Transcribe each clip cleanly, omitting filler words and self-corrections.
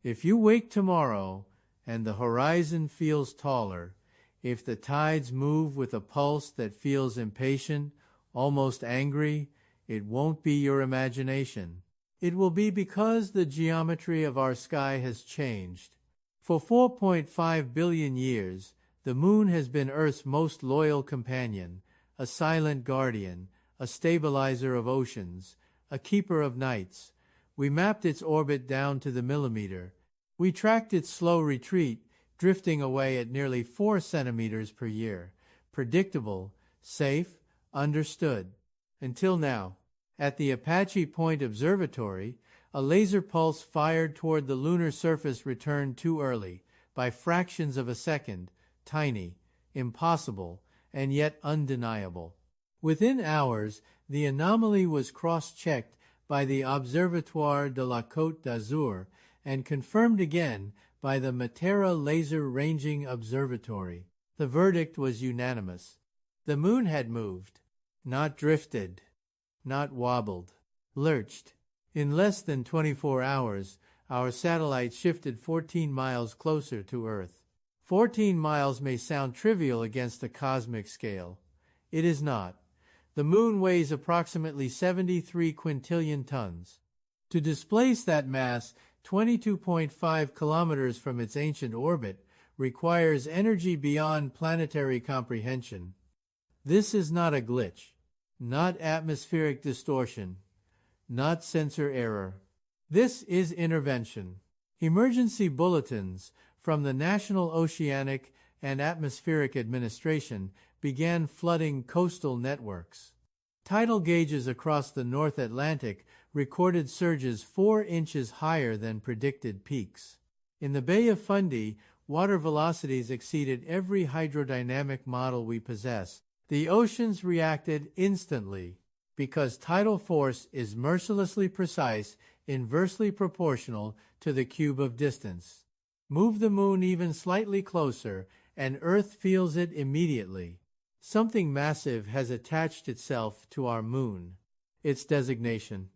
If you wake tomorrow and the horizon feels taller, if the tides move with a pulse that feels impatient, almost angry, it won't be your imagination. It will be because the geometry of our sky has changed. For 4.5 billion years, the moon has been Earth's most loyal companion, a silent guardian, a stabilizer of oceans, a keeper of nights. We mapped its orbit down to the millimeter. We tracked its slow retreat, drifting away at nearly 4 centimeters per year. Predictable, safe, understood. Until now. At the Apache Point Observatory, a laser pulse fired toward the lunar surface returned too early, by fractions of a second, tiny, impossible, and yet undeniable. Within hours, the anomaly was cross-checked by the Observatoire de la Côte d'Azur and confirmed again by the Matera Laser Ranging Observatory. The verdict was unanimous. The moon had moved, not drifted, not wobbled, lurched. In less than 24 hours, our satellite shifted 14 miles closer to Earth. 14 miles may sound trivial against a cosmic scale. It is not. The moon weighs approximately 73 quintillion tons. To displace that mass 22.5 kilometers from its ancient orbit requires energy beyond planetary comprehension. This is not a glitch, not atmospheric distortion, not sensor error. This is intervention. Emergency bulletins from the National Oceanic and Atmospheric Administration began flooding coastal networks. Tidal gauges across the North Atlantic recorded surges 4 inches higher than predicted peaks. In the Bay of Fundy, water velocities exceeded every hydrodynamic model we possess. The oceans reacted instantly because tidal force is mercilessly precise, inversely proportional to the cube of distance. Move the moon even slightly closer, and Earth feels it immediately. Something massive has attached itself to our moon. Its designation,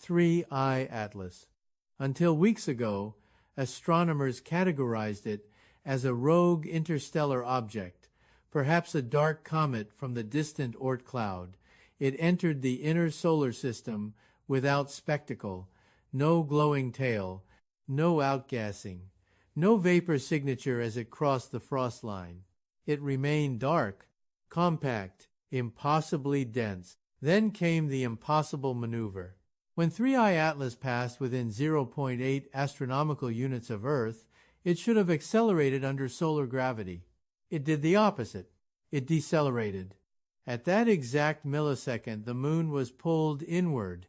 Threei Atlas. Until weeks ago, astronomers categorized it as a rogue interstellar object, perhaps a dark comet from the distant Oort cloud. It entered the inner solar system without spectacle, no glowing tail, no outgassing, no vapor signature as it crossed the frost line. It remained dark, compact, impossibly dense. Then came the impossible maneuver. When Threei Atlas passed within 0.8 astronomical units of Earth, it should have accelerated under solar gravity. It did the opposite. It decelerated. At that exact millisecond, the moon was pulled inward.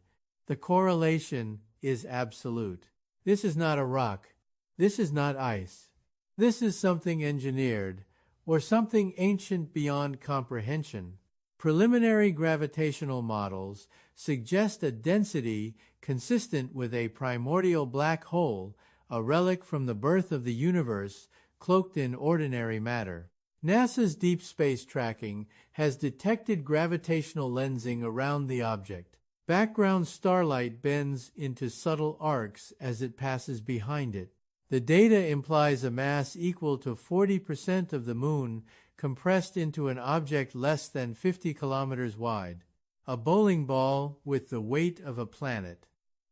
The correlation is absolute. This is not a rock. This is not ice. This is something engineered, or something ancient beyond comprehension. Preliminary gravitational models suggest a density consistent with a primordial black hole, a relic from the birth of the universe, cloaked in ordinary matter. NASA's deep space tracking has detected gravitational lensing around the object. Background starlight bends into subtle arcs as it passes behind it. The data implies a mass equal to 40% of the moon compressed into an object less than 50 kilometers wide, a bowling ball with the weight of a planet.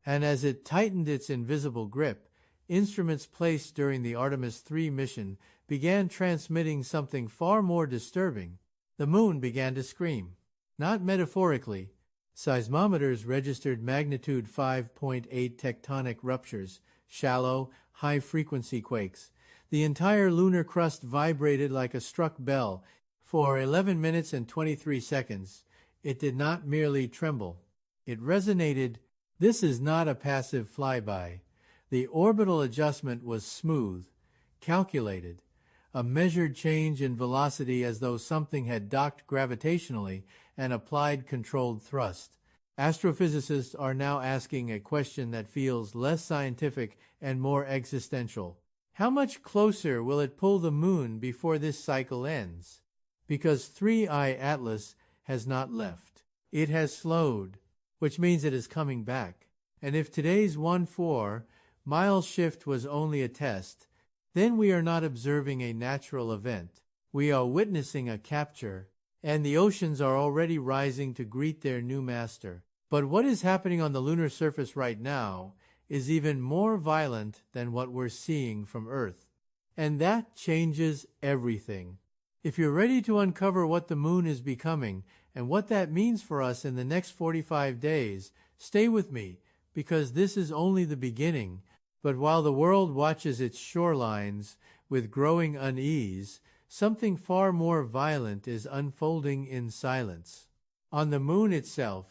And as it tightened its invisible grip, instruments placed during the Artemis 3 mission began transmitting something far more disturbing. The moon began to scream. Not metaphorically. Seismometers registered magnitude 5.8 tectonic ruptures, shallow, high-frequency quakes. The entire lunar crust vibrated like a struck bell. For 11 minutes and 23 seconds, it did not merely tremble. It resonated. This is not a passive flyby. The orbital adjustment was smooth, calculated, a measured change in velocity as though something had docked gravitationally and applied controlled thrust. Astrophysicists are now asking a question that feels less scientific and more existential. How much closer will it pull the moon before this cycle ends? Because Threei Atlas has not left. It has slowed, which means it is coming back. And if today's 1-4 mile shift was only a test, then we are not observing a natural event. We are witnessing a capture, and the oceans are already rising to greet their new master. But what is happening on the lunar surface right now is even more violent than what we're seeing from Earth. And that changes everything. If you're ready to uncover what the moon is becoming and what that means for us in the next 45 days, stay with me, because this is only the beginning. But while the world watches its shorelines with growing unease, something far more violent is unfolding in silence. On the moon itself,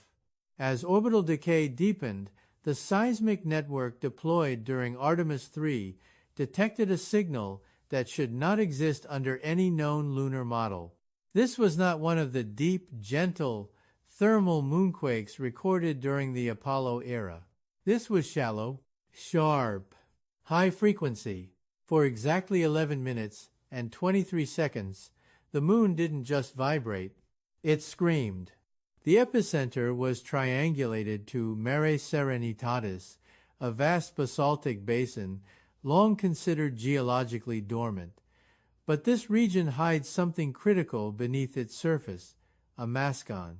as orbital decay deepened, the seismic network deployed during Artemis 3 detected a signal that should not exist under any known lunar model. This was not one of the deep, gentle, thermal moonquakes recorded during the Apollo era. This was shallow, sharp, high frequency. For exactly 11 minutes and 23 seconds, the moon didn't just vibrate, it screamed. The epicenter was triangulated to Mare Serenitatis, a vast basaltic basin long considered geologically dormant. But this region hides something critical beneath its surface, a mascon,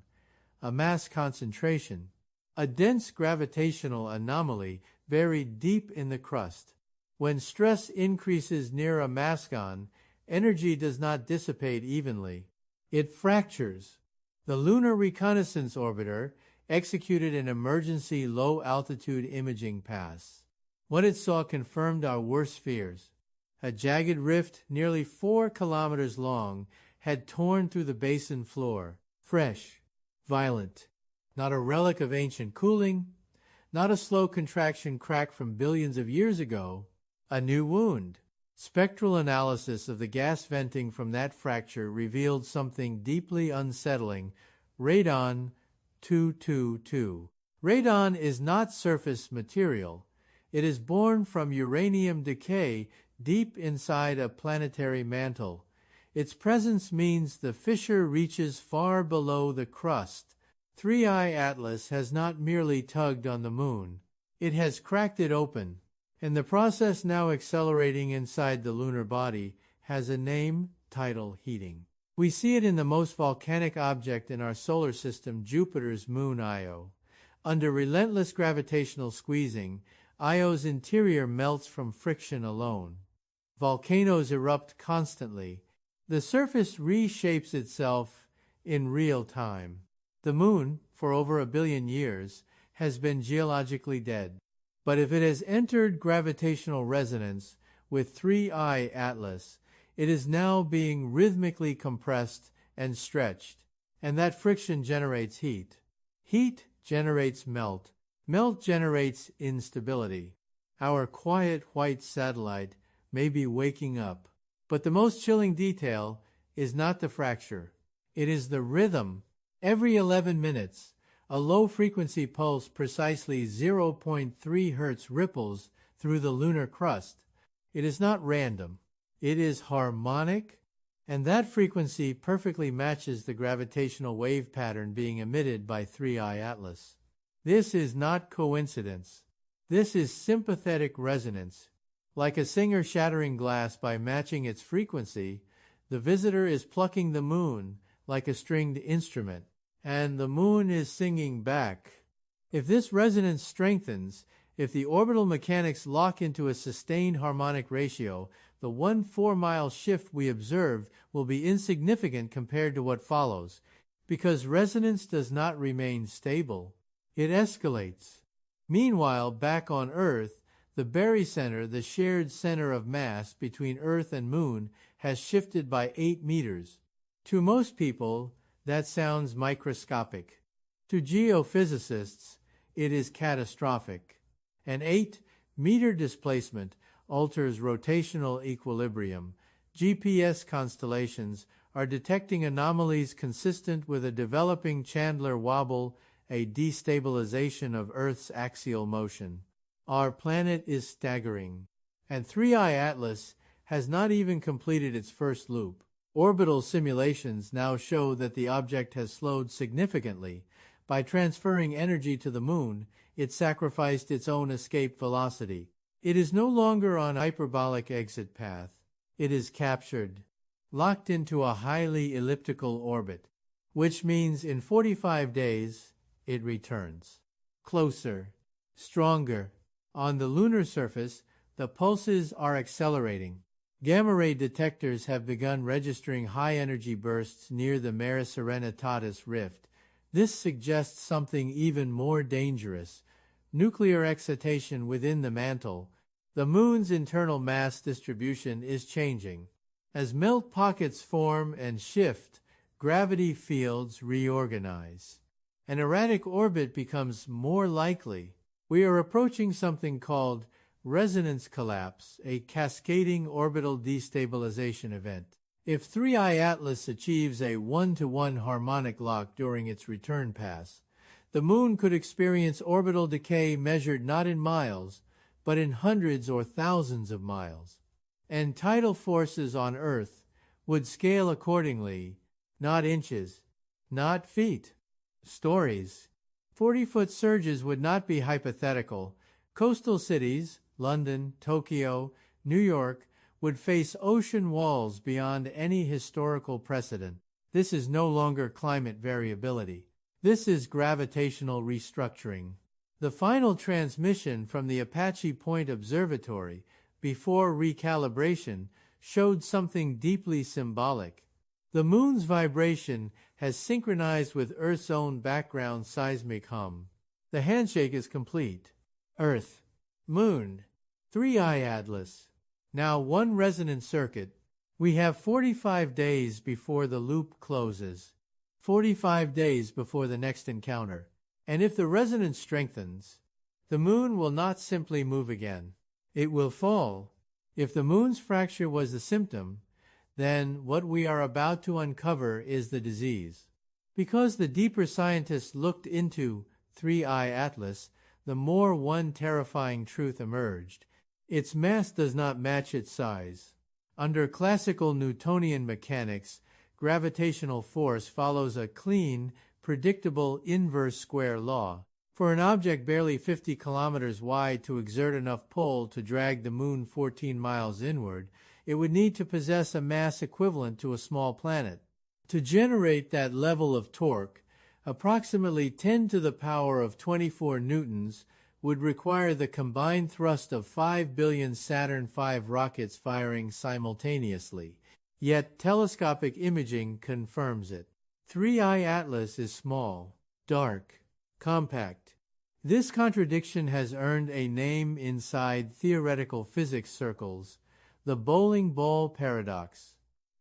a mass concentration, a dense gravitational anomaly buried deep in the crust. When stress increases near a mascon, energy does not dissipate evenly. It fractures. The Lunar Reconnaissance Orbiter executed an emergency low-altitude imaging pass. What it saw confirmed our worst fears. A jagged rift nearly 4 kilometers long had torn through the basin floor. Fresh, violent. Not a relic of ancient cooling, not a slow contraction crack from billions of years ago. A new wound. Spectral analysis of the gas venting from that fracture revealed something deeply unsettling. Radon 222. Radon is not surface material. It is born from uranium decay deep inside a planetary mantle. Its presence means the fissure reaches far below the crust. Threei Atlas has not merely tugged on the moon. It has cracked it open. And the process now accelerating inside the lunar body has a name, title, heating. We see it in the most volcanic object in our solar system, Jupiter's moon Io. Under relentless gravitational squeezing, Io's interior melts from friction alone. Volcanoes erupt constantly. The surface reshapes itself in real time. The moon, for over 1 billion years, has been geologically dead. But if it has entered gravitational resonance with Threei Atlas, it is now being rhythmically compressed and stretched, and that friction generates heat. Heat generates melt. Melt generates instability. Our quiet white satellite may be waking up, but the most chilling detail is not the fracture. It is the rhythm. Every 11 minutes, a low-frequency pulse precisely 0.3 Hz ripples through the lunar crust. It is not random. It is harmonic, and that frequency perfectly matches the gravitational wave pattern being emitted by Threei Atlas. This is not coincidence. This is sympathetic resonance. Like a singer shattering glass by matching its frequency, the visitor is plucking the moon like a stringed instrument, and the moon is singing back. If this resonance strengthens, if the orbital mechanics lock into a sustained harmonic ratio, the 1 4-mile shift we observed will be insignificant compared to what follows, because resonance does not remain stable. It escalates. Meanwhile, back on Earth, the barycenter, the shared center of mass between Earth and Moon, has shifted by 8 meters. To most people, that sounds microscopic. To geophysicists, it is catastrophic. An 8-meter displacement alters rotational equilibrium. GPS constellations are detecting anomalies consistent with a developing Chandler wobble, a destabilization of Earth's axial motion. Our planet is staggering, and Threei Atlas has not even completed its first loop. Orbital simulations now show that the object has slowed significantly. By transferring energy to the moon, it sacrificed its own escape velocity. It is no longer on hyperbolic exit path. It is captured, locked into a highly elliptical orbit, which means in 45 days it returns. Closer, stronger. On the lunar surface, the pulses are accelerating. Gamma-ray detectors have begun registering high-energy bursts near the Mare Serenitatis rift. This suggests something even more dangerous: nuclear excitation within the mantle. The moon's internal mass distribution is changing. As melt pockets form and shift, gravity fields reorganize. An erratic orbit becomes more likely. We are approaching something called resonance collapse, a cascading orbital destabilization event. If Threei Atlas achieves a 1-to-1 harmonic lock during its return pass, the moon could experience orbital decay measured not in miles, but in hundreds or thousands of miles. And tidal forces on Earth would scale accordingly, not inches, not feet. Stories. 40-foot surges would not be hypothetical. Coastal cities, London, Tokyo, New York, would face ocean walls beyond any historical precedent. This is no longer climate variability. This is gravitational restructuring. The final transmission from the Apache Point Observatory, before recalibration, showed something deeply symbolic. The moon's vibration has synchronized with Earth's own background seismic hum. The handshake is complete. Earth, Moon, Threei Atlas. Now one resonant circuit. We have 45 days before the loop closes. 45 days before the next encounter. And if the resonance strengthens, the moon will not simply move again. It will fall. If the moon's fracture was the symptom, then what we are about to uncover is the disease. Because the deeper scientists looked into Threei Atlas, the more one terrifying truth emerged. Its mass does not match its size. Under classical Newtonian mechanics, gravitational force follows a clean, predictable inverse square law. For an object barely 50 kilometers wide to exert enough pull to drag the moon 14 miles inward, it would need to possess a mass equivalent to a small planet. To generate that level of torque, approximately 10 to the power of 24 newtons would require the combined thrust of 5 billion Saturn V rockets firing simultaneously. Yet telescopic imaging confirms it. Threei Atlas is small, dark, compact. This contradiction has earned a name inside theoretical physics circles: the bowling ball paradox.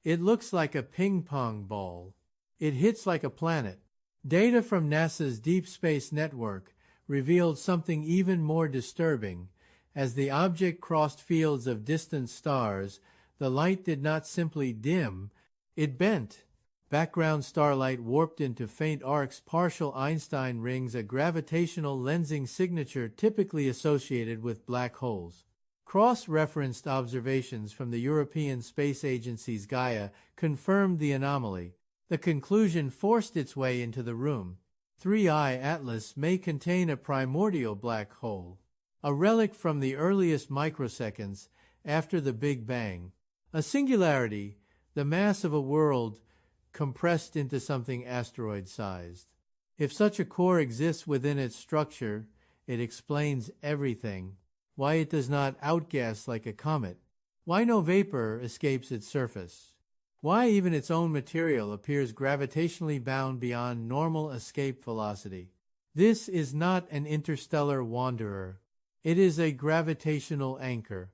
It looks like a ping-pong ball. It hits like a planet. Data from NASA's Deep Space Network revealed something even more disturbing. As the object crossed fields of distant stars, the light did not simply dim, it bent. Background starlight warped into faint arcs, partial Einstein rings, a gravitational lensing signature typically associated with black holes. Cross-referenced observations from the European Space Agency's Gaia confirmed the anomaly. The conclusion forced its way into the room. Threei Atlas may contain a primordial black hole, a relic from the earliest microseconds after the Big Bang. A singularity, the mass of a world compressed into something asteroid-sized. If such a core exists within its structure, it explains everything. Why it does not outgas like a comet. Why no vapor escapes its surface. Why even its own material appears gravitationally bound beyond normal escape velocity. This is not an interstellar wanderer. It is a gravitational anchor,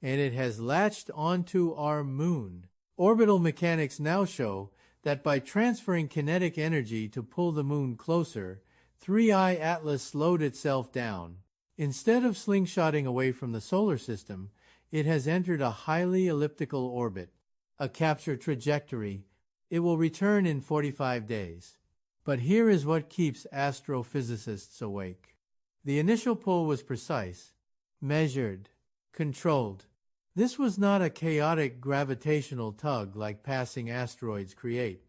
and it has latched onto our moon. Orbital mechanics now show that by transferring kinetic energy to pull the moon closer, Threei Atlas slowed itself down. Instead of slingshotting away from the solar system, it has entered a highly elliptical orbit, a capture trajectory. It will return in 45 days. But here is what keeps astrophysicists awake. The initial pull was precise, measured, controlled. This was not a chaotic gravitational tug like passing asteroids create.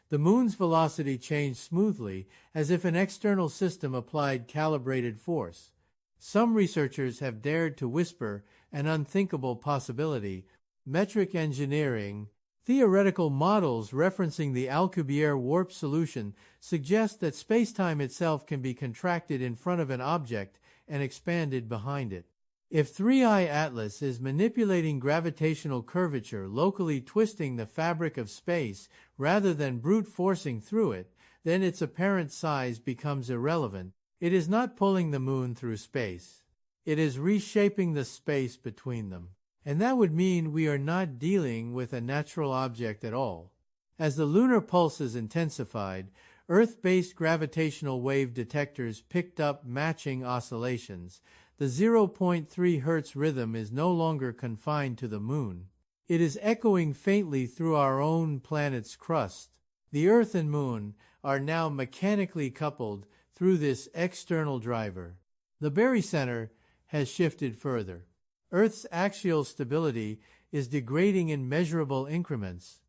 The moon's velocity changed smoothly, as if an external system applied calibrated force. Some researchers have dared to whisper an unthinkable possibility: metric engineering. Theoretical models referencing the Alcubierre warp solution suggest that spacetime itself can be contracted in front of an object and expanded behind it. If Threei Atlas is manipulating gravitational curvature, locally twisting the fabric of space rather than brute forcing through it, then its apparent size becomes irrelevant. It is not pulling the moon through space. It is reshaping the space between them. And that would mean we are not dealing with a natural object at all. As the lunar pulse is intensified, Earth-based gravitational wave detectors picked up matching oscillations. The 0.3 Hz rhythm is no longer confined to the moon. It is echoing faintly through our own planet's crust. The Earth and moon are now mechanically coupled through this external driver. The barycenter has shifted further. Earth's axial stability is degrading in measurable increments.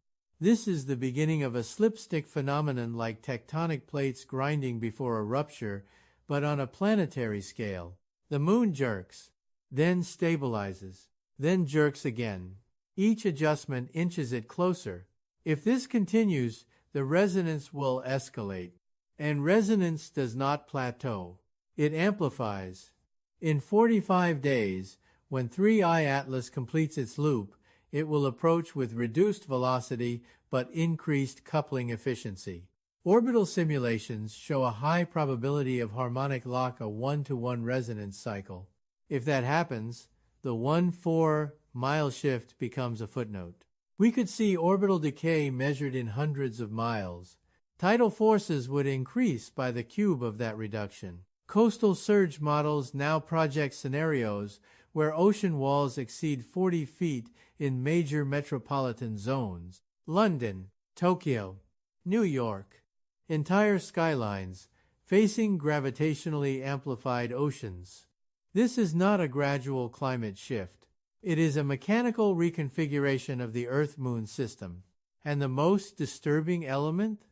This is the beginning of a slipstick phenomenon, like tectonic plates grinding before a rupture, but on a planetary scale. The moon jerks, then stabilizes, then jerks again. Each adjustment inches it closer. If this continues, the resonance will escalate. And resonance does not plateau. It amplifies. In 45 days, when Threei Atlas completes its loop, it will approach with reduced velocity but increased coupling efficiency. Orbital simulations show a high probability of harmonic lock, a 1-to-1 resonance cycle. If that happens, the 1-4-mile shift becomes a footnote. We could see orbital decay measured in hundreds of miles. Tidal forces would increase by the cube of that reduction. Coastal surge models now project scenarios where ocean walls exceed 40 feet in major metropolitan zones. London, Tokyo, New York. Entire skylines facing gravitationally amplified oceans. This is not a gradual climate shift. It is a mechanical reconfiguration of the Earth-Moon system. And the most disturbing element?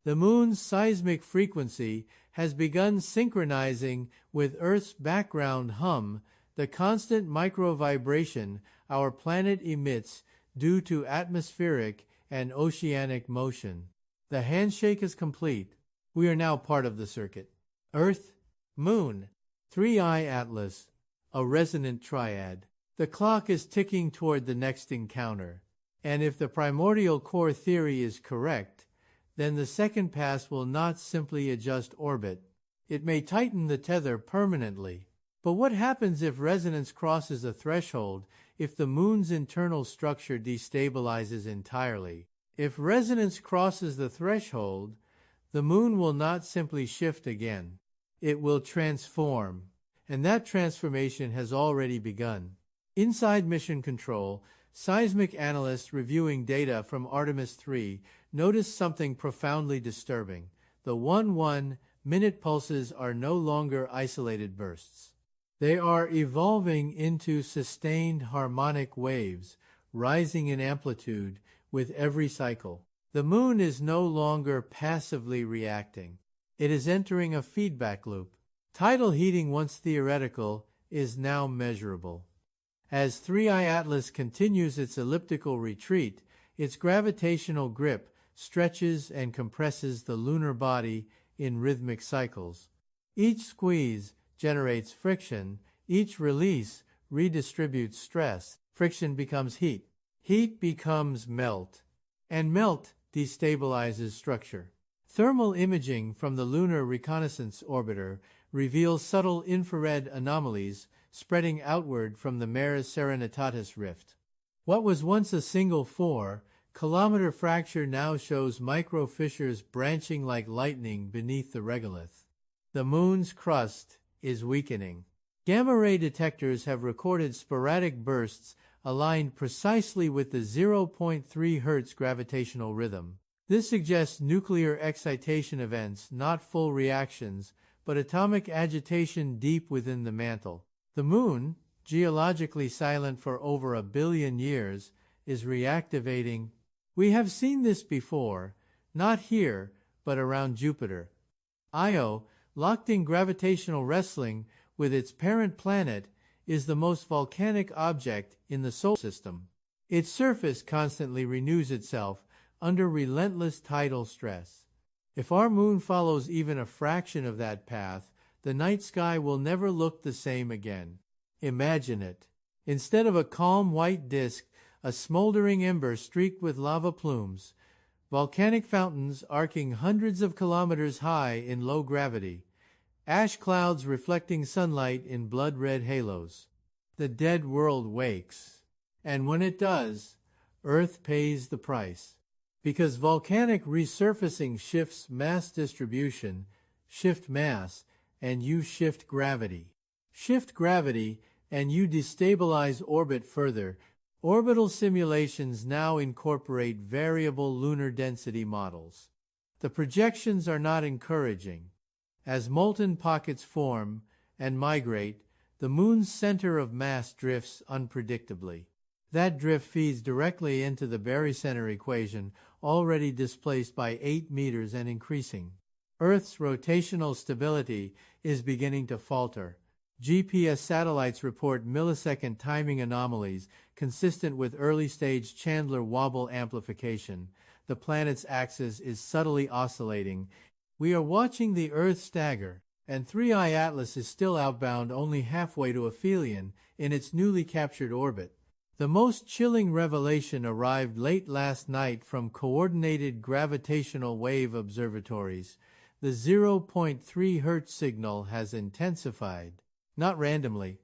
The Moon's seismic frequency has begun synchronizing with Earth's background hum, the constant micro-vibration our planet emits due to atmospheric and oceanic motion. The handshake is complete. We are now part of the circuit. Earth, Moon, Threei Atlas, a resonant triad. The clock is ticking toward the next encounter. And if the primordial core theory is correct, then the second pass will not simply adjust orbit. It may tighten the tether permanently. But what happens if resonance crosses a threshold, if the moon's internal structure destabilizes entirely? If resonance crosses the threshold, the moon will not simply shift again. It will transform. And that transformation has already begun. Inside Mission Control, seismic analysts reviewing data from Artemis 3 noticed something profoundly disturbing. The 1-1-minute pulses are no longer isolated bursts. They are evolving into sustained harmonic waves, rising in amplitude with every cycle. The moon is no longer passively reacting. It is entering a feedback loop. Tidal heating, once theoretical, is now measurable. As Threei Atlas continues its elliptical retreat, its gravitational grip stretches and compresses the lunar body in rhythmic cycles. Each squeeze generates friction, each release redistributes stress. Friction becomes heat. Heat becomes melt. And melt destabilizes structure. Thermal imaging from the Lunar Reconnaissance Orbiter reveals subtle infrared anomalies spreading outward from the Mare Serenitatis rift. What was once a single 4-kilometer fracture now shows micro fissures branching like lightning beneath the regolith. The moon's crust is weakening. Gamma-ray detectors have recorded sporadic bursts aligned precisely with the 0.3 Hz gravitational rhythm. This suggests nuclear excitation events, not full reactions, but atomic agitation deep within the mantle. The moon, geologically silent for over 1 billion years, is reactivating. We have seen this before, not here, but around Jupiter. Io, locked in gravitational wrestling with its parent planet, is the most volcanic object in the solar system. Its surface constantly renews itself under relentless tidal stress. If our moon follows even a fraction of that path, the night sky will never look the same again. Imagine it. Instead of a calm white disk, a smoldering ember streaked with lava plumes, volcanic fountains arcing hundreds of kilometers high in low gravity, ash clouds reflecting sunlight in blood-red halos. The dead world wakes. And when it does, Earth pays the price. Because volcanic resurfacing shifts mass distribution, shift mass, and you shift gravity. Shift gravity, and you destabilize orbit further. Orbital simulations now incorporate variable lunar density models. The projections are not encouraging. As molten pockets form and migrate, the moon's center of mass drifts unpredictably. That drift feeds directly into the barycenter equation, already displaced by 8 meters and increasing. Earth's rotational stability is beginning to falter. GPS satellites report millisecond timing anomalies consistent with early-stage Chandler wobble amplification. The planet's axis is subtly oscillating. We are watching the Earth stagger, and Threei Atlas is still outbound only halfway to aphelion in its newly captured orbit. The most chilling revelation arrived late last night from coordinated gravitational wave observatories. The 0.3 Hz signal has intensified. Not randomly,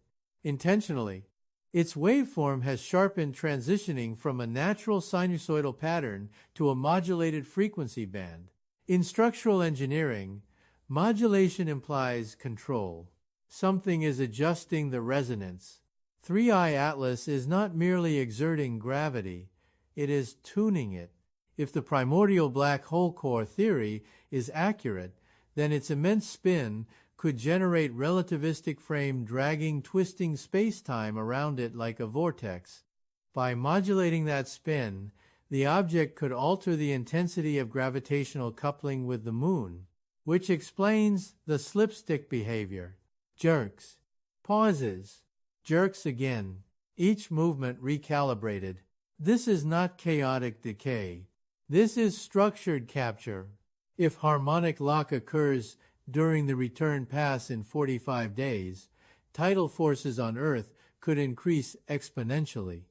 intentionally. Its waveform has sharpened, transitioning from a natural sinusoidal pattern to a modulated frequency band. In structural engineering, modulation implies control. Something is adjusting the resonance. Threei Atlas is not merely exerting gravity, it is tuning it. If the primordial black hole core theory is accurate, then its immense spin could generate relativistic frame dragging, twisting space-time around it like a vortex. By modulating that spin, the object could alter the intensity of gravitational coupling with the moon, which explains the slipstick behavior. Jerks, pauses, jerks again, each movement recalibrated. This is not chaotic decay. This is structured capture. If harmonic lock occurs during the return pass in 45 days, tidal forces on Earth could increase exponentially.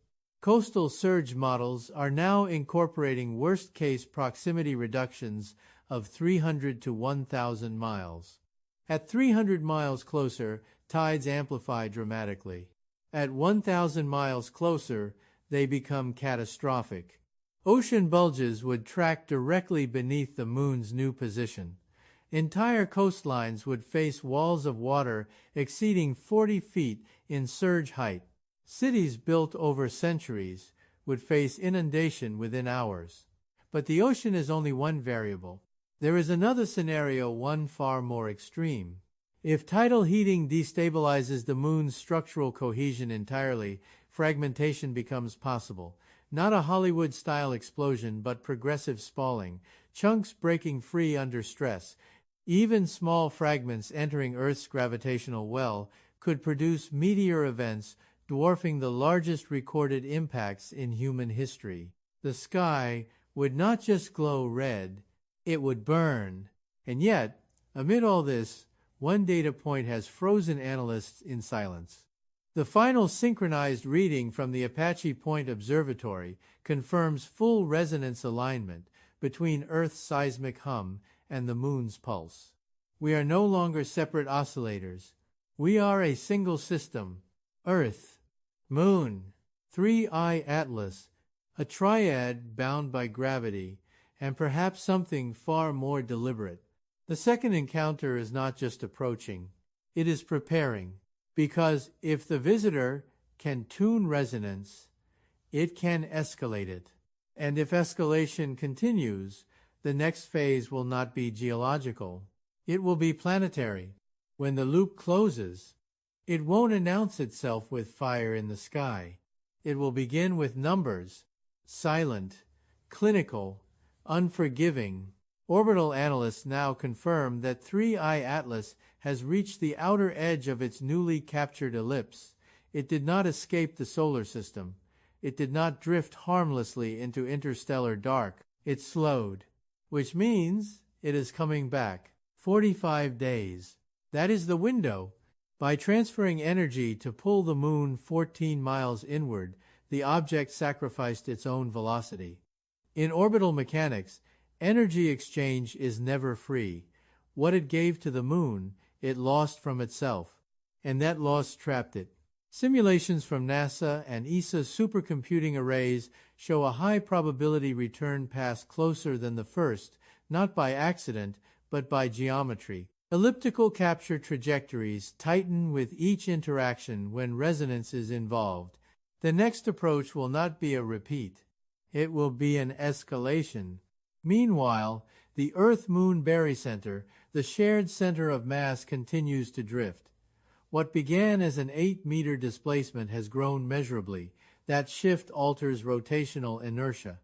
Coastal surge models are now incorporating worst-case proximity reductions of 300 to 1,000 miles. At 300 miles closer, tides amplify dramatically. At 1,000 miles closer, they become catastrophic. Ocean bulges would track directly beneath the moon's new position. Entire coastlines would face walls of water exceeding 40 feet in surge height. Cities built over centuries would face inundation within hours. But the ocean is only one variable. There is another scenario, one far more extreme. If tidal heating destabilizes the moon's structural cohesion entirely, fragmentation becomes possible. Not a Hollywood-style explosion, but progressive spalling, chunks breaking free under stress. Even small fragments entering Earth's gravitational well could produce meteor events dwarfing the largest recorded impacts in human history. The sky would not just glow red, it would burn. And yet, amid all this, one data point has frozen analysts in silence. The final synchronized reading from the Apache Point Observatory confirms full resonance alignment between Earth's seismic hum and the moon's pulse. We are no longer separate oscillators. We are a single system. Earth, Moon, Threei Atlas, a triad bound by gravity, and perhaps something far more deliberate. The second encounter is not just approaching, it is preparing. Because if the visitor can tune resonance, it can escalate it. And if escalation continues, the next phase will not be geological. It will be planetary. When the loop closes, it won't announce itself with fire in the sky. It will begin with numbers, silent, clinical, unforgiving. Orbital analysts now confirm that Threei Atlas has reached the outer edge of its newly captured ellipse. It did not escape the solar system. It did not drift harmlessly into interstellar dark. It slowed, which means it is coming back. 45 days. That is the window. By transferring energy to pull the moon 14 miles inward, the object sacrificed its own velocity. In orbital mechanics, energy exchange is never free. What it gave to the moon, it lost from itself, and that loss trapped it. Simulations from NASA and ESA supercomputing arrays show a high probability return pass closer than the first, not by accident, but by geometry. Elliptical capture trajectories tighten with each interaction when resonance is involved. The next approach will not be a repeat. It will be an escalation. Meanwhile, the Earth-Moon barycenter, the shared center of mass, continues to drift. What began as an 8-meter displacement has grown measurably. That shift alters rotational inertia.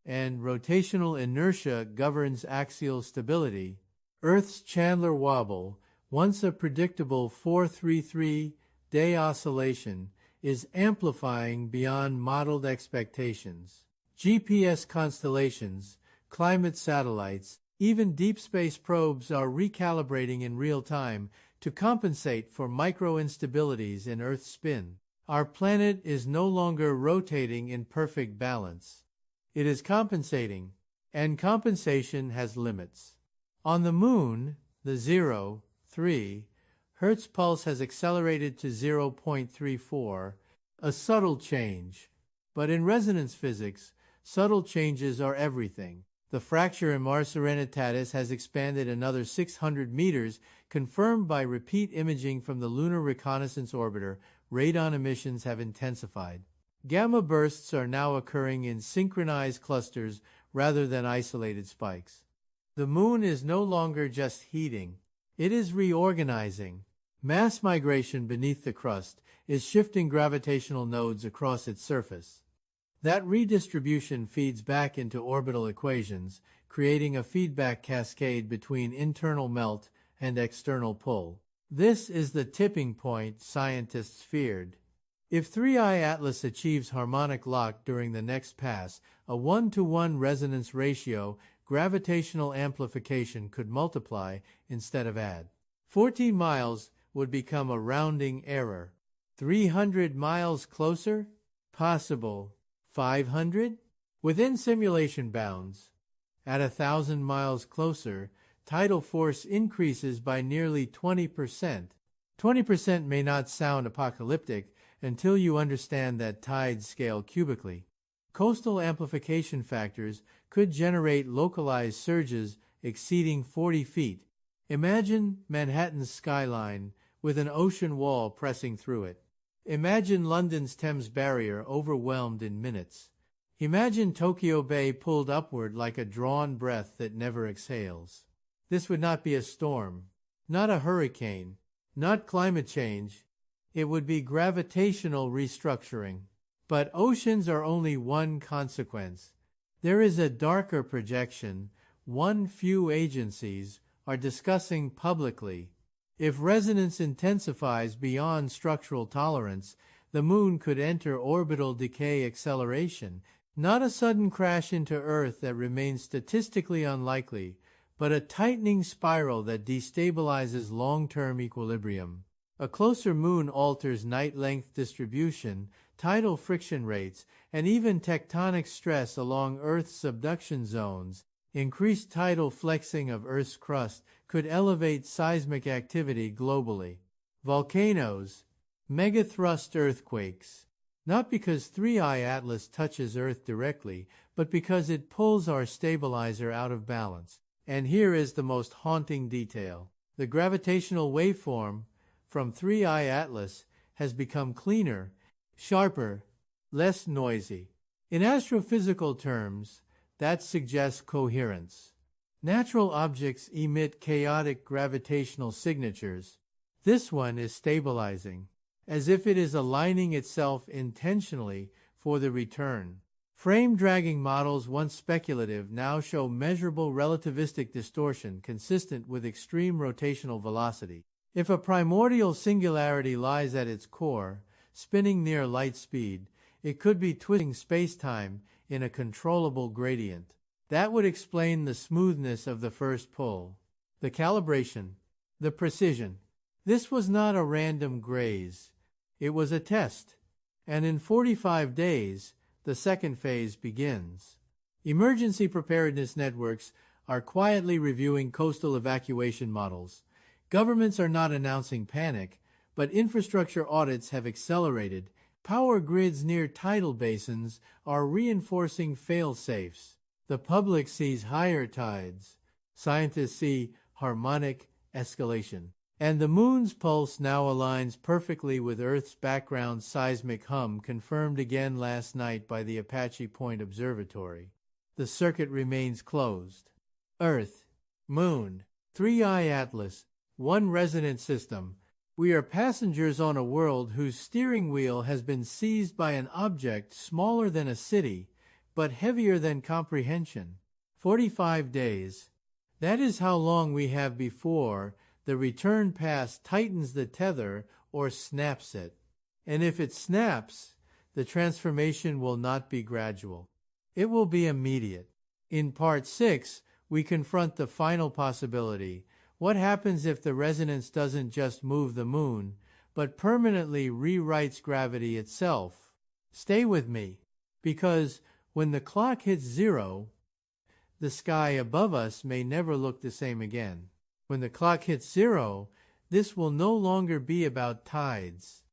And rotational inertia governs axial stability. Earth's Chandler wobble, once a predictable 433-day oscillation, is amplifying beyond modeled expectations. GPS constellations, climate satellites, even deep space probes are recalibrating in real time to compensate for micro-instabilities in Earth's spin. Our planet is no longer rotating in perfect balance. It is compensating, and compensation has limits. On the Moon, the 0.3 Hertz pulse has accelerated to 0.34, a subtle change. But in resonance physics, subtle changes are everything. The fracture in Mars Serenitatis has expanded another 600 meters, confirmed by repeat imaging from the Lunar Reconnaissance Orbiter. Radon emissions have intensified. Gamma bursts are now occurring in synchronized clusters rather than isolated spikes. The Moon is no longer just heating. It is reorganizing. Mass migration beneath the crust is shifting gravitational nodes across its surface. That redistribution feeds back into orbital equations, creating a feedback cascade between internal melt and external pull. This is the tipping point scientists feared. If Threei Atlas achieves harmonic lock during the next pass, a 1-to-1 resonance ratio, gravitational amplification could multiply instead of add. 14 miles would become a rounding error. 300 miles closer? Possible. 500? Within simulation bounds. At 1,000 miles closer, tidal force increases by nearly 20%. 20% may not sound apocalyptic until you understand that tides scale cubically. Coastal amplification factors could generate localized surges exceeding 40 feet. Imagine Manhattan's skyline with an ocean wall pressing through it. Imagine London's Thames barrier overwhelmed in minutes. Imagine Tokyo Bay pulled upward like a drawn breath that never exhales. This would not be a storm, not a hurricane, not climate change. It would be gravitational restructuring. But oceans are only one consequence. There is a darker projection one few agencies are discussing publicly. If resonance intensifies beyond structural tolerance, the Moon could enter orbital decay acceleration, not a sudden crash into Earth that remains statistically unlikely, but a tightening spiral that destabilizes long-term equilibrium. A closer Moon alters night-length distribution, tidal friction rates, and even tectonic stress along Earth's subduction zones. Increased tidal flexing of Earth's crust could elevate seismic activity globally. Volcanoes, megathrust earthquakes. Not because Threei Atlas touches Earth directly, but because it pulls our stabilizer out of balance. And here is the most haunting detail. The gravitational waveform from Threei Atlas has become cleaner, sharper, less noisy. In astrophysical terms, that suggests coherence. Natural objects emit chaotic gravitational signatures. This one is stabilizing, as if it is aligning itself intentionally for the return. Frame-dragging models, once speculative, now show measurable relativistic distortion consistent with extreme rotational velocity. If a primordial singularity lies at its core, spinning near light speed, it could be twisting space-time in a controllable gradient. That would explain the smoothness of the first pull, the calibration, the precision. This was not a random graze. It was a test. And in 45 days, the second phase begins. Emergency preparedness networks are quietly reviewing coastal evacuation models. Governments are not announcing panic, but infrastructure audits have accelerated. Power grids near tidal basins are reinforcing fail-safes. The public sees higher tides. Scientists see harmonic escalation. And the moon's pulse now aligns perfectly with Earth's background seismic hum, confirmed again last night by the Apache Point Observatory. The circuit remains closed. Earth, Moon, Threei Atlas, one resonant system. We are passengers on a world whose steering wheel has been seized by an object smaller than a city, but heavier than comprehension. 45 days. That is how long we have before the return pass tightens the tether or snaps it. And if it snaps, the transformation will not be gradual. It will be immediate. In Part 6, we confront the final possibility. What happens if the resonance doesn't just move the moon, but permanently rewrites gravity itself? Stay with me, because when the clock hits 0, the sky above us may never look the same again. When the clock hits 0, this will no longer be about tides.